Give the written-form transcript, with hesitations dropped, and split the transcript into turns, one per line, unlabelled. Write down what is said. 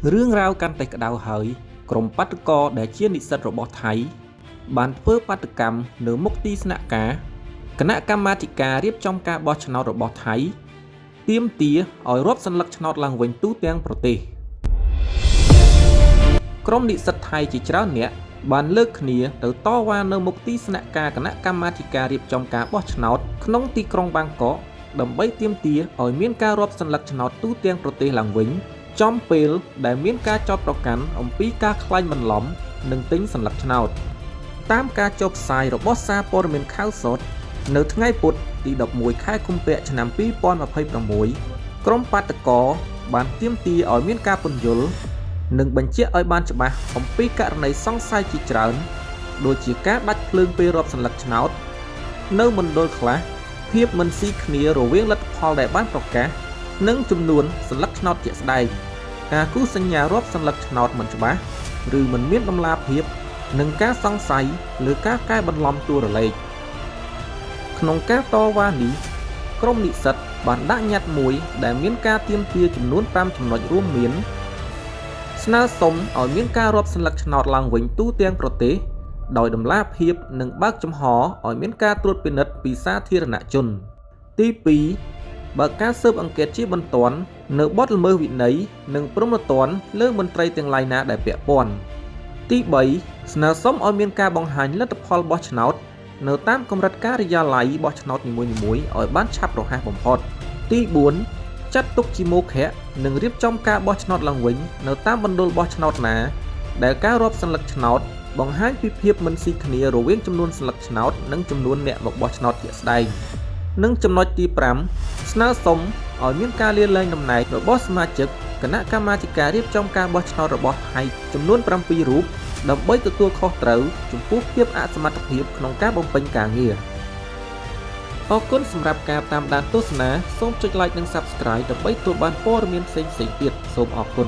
រឿងរ៉ាវកាន់តែក្តៅហើយក្រុមបាតុករដែលជានិស្សិតរបស់ថៃបានធ្វើបាតុកម្មនៅមុខទីស្នាក់ការគណៈកម្មាធិការរៀបចំការបោះឆ្នោតរបស់ថៃទាមទារឲ្យរាប់សន្លឹកឆ្នោតឡើងវិញទូទាំងប្រទេសក្រុមនិស្សិតថៃជាច្រើនអ្នកបានលើកគ្នាទៅតវ៉ានៅមុខទីស្នាក់ការគណៈកម្មាធិការរៀបចំការបោះឆ្នោតក្នុងទីក្រុងបាងកកដើម្បីទាមទារឲ្យមានការរាប់សន្លឹកឆ្នោតទូទាំងប្រទេសឡើងវិញចំពេលដែលមានការចោទប្រកាន់អំពីការក្លែងបន្លំនិងទិញសន្លឹកឆ្នោតតាមការចុះផ្សាយរបស់សារព័ត៌មានខៅសុតនៅថ្ងៃពុធទី11ខែកុម្ភៈឆ្នាំ2026ក្រុមបាតុករបានទាមទារឲ្យមានការពន្យល់និងបញ្ជាក់ឲ្យបានច្បាស់អំពីករណីសង្ស័យជាច្រើនដូចជាការដាច់ភ្លើងពេលរាប់សន្លឹកឆ្នោតនៅមណ្ឌលខ្លះភាពមិនស៊ីគ្នារវាងលទ្ធផលដែលបានប្រកាសនិងចំនួនសន្លឹកឆ្នោតជាក់ស្ដែងការគូសញ្ញារាប់សន្លឹកឆ្នោតមិនច្បាស់ឬមិនមានតម្លាភាពនិងការសង្ស័យលើការកែបន្លំតួរលេខក្នុងការតវ៉ានេះក្រុមនិស្សិតបានដាក់ញត្តិមួយដែលមានការទាមទារចំនួន5ចំណុចរួមមានស្នើសុំឲ្យមានការរាប់សន្លឹកឆ្នោតឡើងវិញទូទាំងប្រទេសដោយតម្លាភាពនិងបើកចំហឲ្យមានការត្រួតពិនិត្យពីសាធារណជនទី2បើកការស៊ើបអង្កេតជាបន្ទាន់នៅបទល្មើសវិន័យនិងព្រហ្មទណ្ឌលើមន្ត្រីទាំងឡាយណាដែលពាក់ព័ន្ធទី3ស្នើសុំឲ្យមានការបង្ហាញលទ្ធផលបោះឆ្នោតនៅតាមកម្រិតការិយាល័យបោះឆ្នោតនីមួយៗឲ្យបានឆាប់រហ័សបំផុតទី4ចាត់ទុកជាមោឃៈនិងរៀបចំការបោះឆ្នោតឡើងវិញនៅតាមមណ្ឌលបោះឆ្នោតណាដែលការរាប់សន្លឹកឆ្នោតបង្ហាញពីភាពមិនស៊ីគ្នារវាងចំនួនសន្លឹកឆ្នោតនិងចំនួនអ្នកមកបោះឆ្នោតជាក់ស្ដែងនិងចំណុចទី5ស្នើសុំឲ្យមានការលាលែងតំណែងរបស់សមាជិកគណៈកម្មាធិការរៀបចំការបោះឆ្នោតរបស់ថៃចំនួន7រូបដើម្បីទទួលខុសត្រូវចំពោះភាពអសមត្ថភាពក្នុងការបំពេញការងារអរគុណសម្រាប់ការតាមដានទស្សនាសូមចុច like និង Subscribe ដើម្បីទទួលបានព័ត៌មានផ្សេងៗទៀតសូមអរគុណ